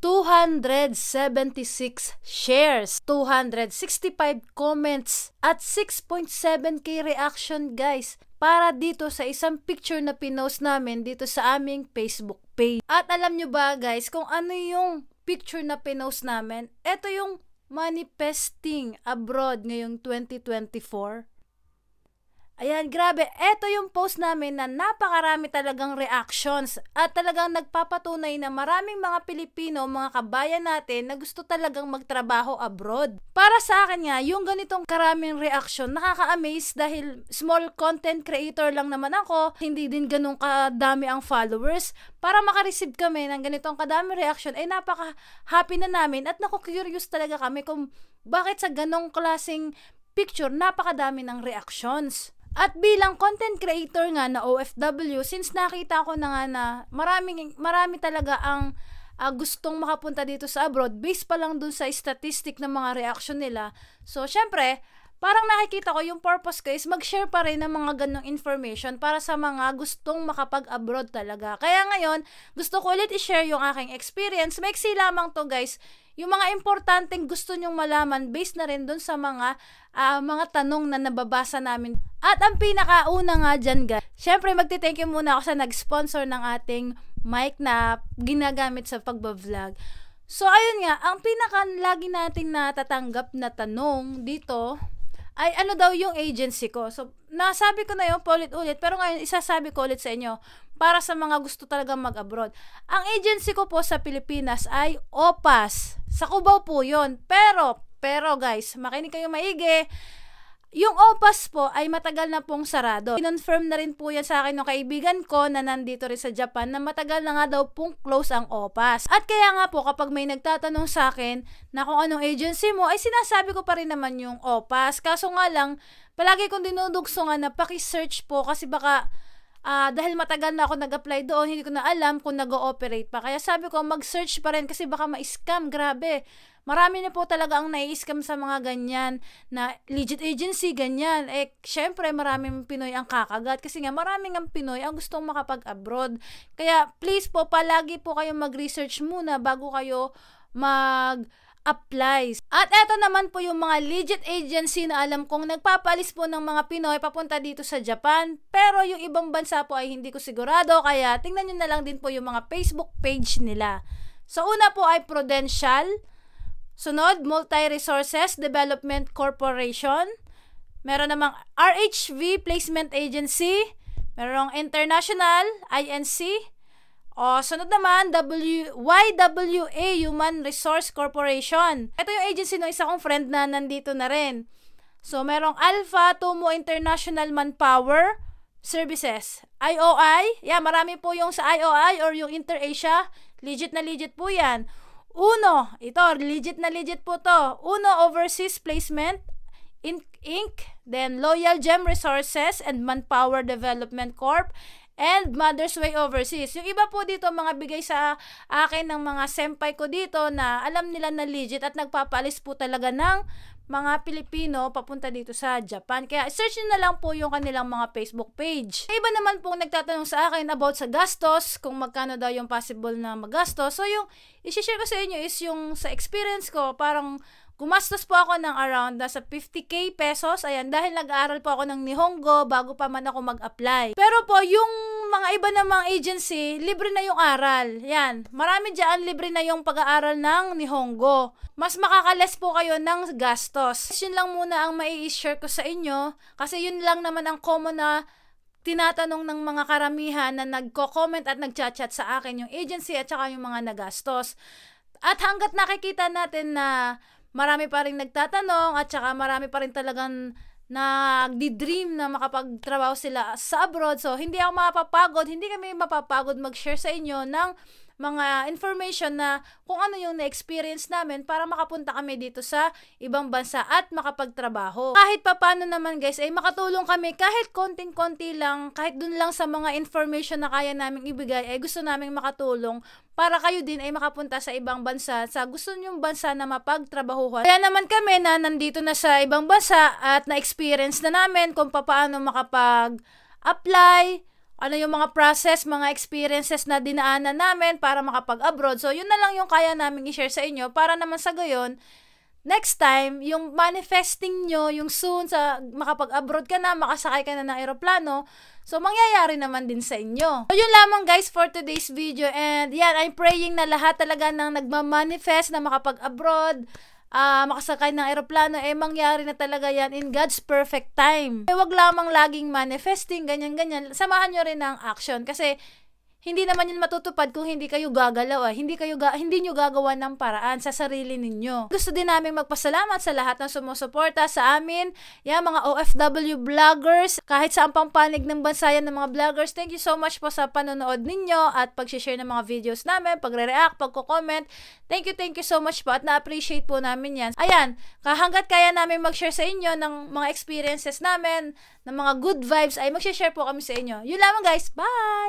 276 shares, 265 comments, at 6.7k reaction guys para dito sa isang picture na pinost namin dito sa aming Facebook page. At alam nyo ba guys kung ano yung picture na pinost namin? Ito yung manifesting abroad ngayong 2024. Ayan, grabe. Ito yung post namin na napakarami talagang reactions at talagang nagpapatunay na maraming mga Pilipino, mga kabayan natin na gusto talagang magtrabaho abroad. Para sa akin nga, yung ganitong karaming reaction, nakaka-amaze dahil small content creator lang naman ako, hindi din ganun kadami ang followers. Para makareceive kami ng ganitong kadami reaction, ay napaka-happy na namin at naku-curious talaga kami kung bakit sa ganong klaseng picture, napakadami ng reactions. At bilang content creator nga na OFW, since nakita ko na nga na marami talaga ang gustong makapunta dito sa abroad, based pa lang dun sa statistic ng mga reaction nila. So, syempre, parang nakikita ko yung purpose ko is mag-share pa rin ng mga ganong information para sa mga gustong makapag-abroad talaga. Kaya ngayon, gusto ko ulit i-share yung aking experience. Maiksi lamang to guys. Yung mga importanteng gusto nyong malaman based na rin dun sa mga tanong na nababasa namin. At ang pinakauna nga dyan guys, syempre magti-thank you muna ako sa nag-sponsor ng ating mic na ginagamit sa pagbablog. So ayun nga, ang pinaka lagi nating natatanggap na tanong dito ay ano daw yung agency ko. So nasabi ko na yun paulit-ulit, pero ngayon isasabi ko ulit sa inyo para sa mga gusto talagang mag-abroad. Ang agency ko po sa Pilipinas ay OPAS. Sa Cubao po yun. Pero guys, makinig kayo maigi. Yung OPAS po ay matagal na pong sarado. Kinonfirm na rin po yan sa akin ng kaibigan ko na nandito rin sa Japan na matagal na nga daw pong close ang OPAS. At kaya nga po kapag may nagtatanong sa akin na kung anong agency mo, ay sinasabi ko pa rin naman yung OPAS. Kaso nga lang, palagi kong dinudugso nga na paki-search po kasi baka dahil matagal na ako nag-apply doon, hindi ko na alam kung nag-ooperate pa. Kaya sabi ko, mag-search pa rin kasi baka ma-scam. Grabe. Marami na po talaga ang nai-scam sa mga ganyan na legit agency, ganyan. Syempre, maraming Pinoy ang kakagat kasi nga maraming ang Pinoy ang gustong makapag-abroad. Kaya, please po, palagi po kayong mag-research muna bago kayo mag-apply. At eto naman po yung mga legit agency na alam kong nagpapalis po ng mga Pinoy papunta dito sa Japan. Pero yung ibang bansa po ay hindi ko sigurado, kaya tingnan nyo na lang din po yung mga Facebook page nila. So, una po ay Prudential. Sunod, Multi-Resources Development Corporation. Meron namang RHV Placement Agency. Merong International, INC. Sunod naman, YWA Human Resource Corporation. Ito yung agency ng isa kong friend na nandito na rin. So, merong Alpha Tumo International Manpower Services. IOI. Marami po yung sa IOI or yung InterAsia. Legit na legit po yan. Uno, ito, legit na legit po to. Uno Overseas Placement Inc. Then Loyal Gem Resources and Manpower Development Corp. And Mother's Way Overseas. Yung iba po dito, mga bigay sa akin ng mga senpai ko dito na alam nila na legit at nagpapalis po talaga ng mga Pilipino papunta dito sa Japan. Kaya search nyo na lang po yung kanilang mga Facebook page. Iba naman po nagtatanong sa akin about sa gastos, kung magkano daw yung possible na magastos. So yung i-share ko sa inyo is yung sa experience ko, parang gumastos po ako ng around nasa 50k pesos. Ayan, dahil nag-aaral po ako ng Nihongo bago pa man ako mag-apply. Pero po, yung mga iba namang agency, libre na yung aral. Yan, marami dyan, libre na yung pag-aaral ng Nihongo. Mas makakales po kayo ng gastos. Yun lang muna ang mai-share ko sa inyo. Kasi yun lang naman ang common na tinatanong ng mga karamihan na nagko-comment at nagchat-chat sa akin, yung agency at saka yung mga nagastos. At hanggat nakikita natin na marami pa rin nagtatanong at saka marami pa rin talagang nagdi-dream na makapagtrabaho sila sa abroad. So, hindi ako mapapagod, hindi kami mapapagod mag-share sa inyo ng mga information na kung ano yung na-experience namin para makapunta kami dito sa ibang bansa at makapagtrabaho. Kahit papano naman guys ay makatulong kami kahit konting-konti lang, kahit dun lang sa mga information na kaya naming ibigay ay gusto naming makatulong para kayo din ay makapunta sa ibang bansa, sa gusto nyong bansa na mapagtrabahuhan. Kaya naman kami na nandito na sa ibang bansa at na-experience na namin kung paano makapag-apply, ano yung mga process, mga experiences na dinaanan namin para makapag-abroad. So, yun na lang yung kaya namin i-share sa inyo para naman sa gayon, next time, yung manifesting nyo, yung soon sa makapag-abroad ka na, makasakay ka na ng aeroplano, so mangyayari naman din sa inyo. So, yun lamang guys for today's video. And yan, I'm praying na lahat talaga ng nagmamanifest na makapag-abroad, makasakay ng aeroplano, mangyari na talaga yan in God's perfect time. Wag lamang laging manifesting, ganyan-ganyan. Samahan nyo rin ng action kasi hindi naman yun matutupad kung hindi kayo gagalaw. Hindi nyo gagawa ng paraan sa sarili ninyo. Gusto din namin magpasalamat sa lahat ng sumusuporta sa amin. Yan, mga OFW vloggers, kahit saan pang panig ng bansa yan ng mga vloggers. Thank you so much po sa panonood ninyo at pag-share ng mga videos namin, pagre-react, pagko-comment. Thank you so much po at na-appreciate po namin yan. Ayan, hanggat kaya namin mag-share sa inyo ng mga experiences namin, ng mga good vibes, ay mag-share po kami sa inyo. Yun lamang guys, bye!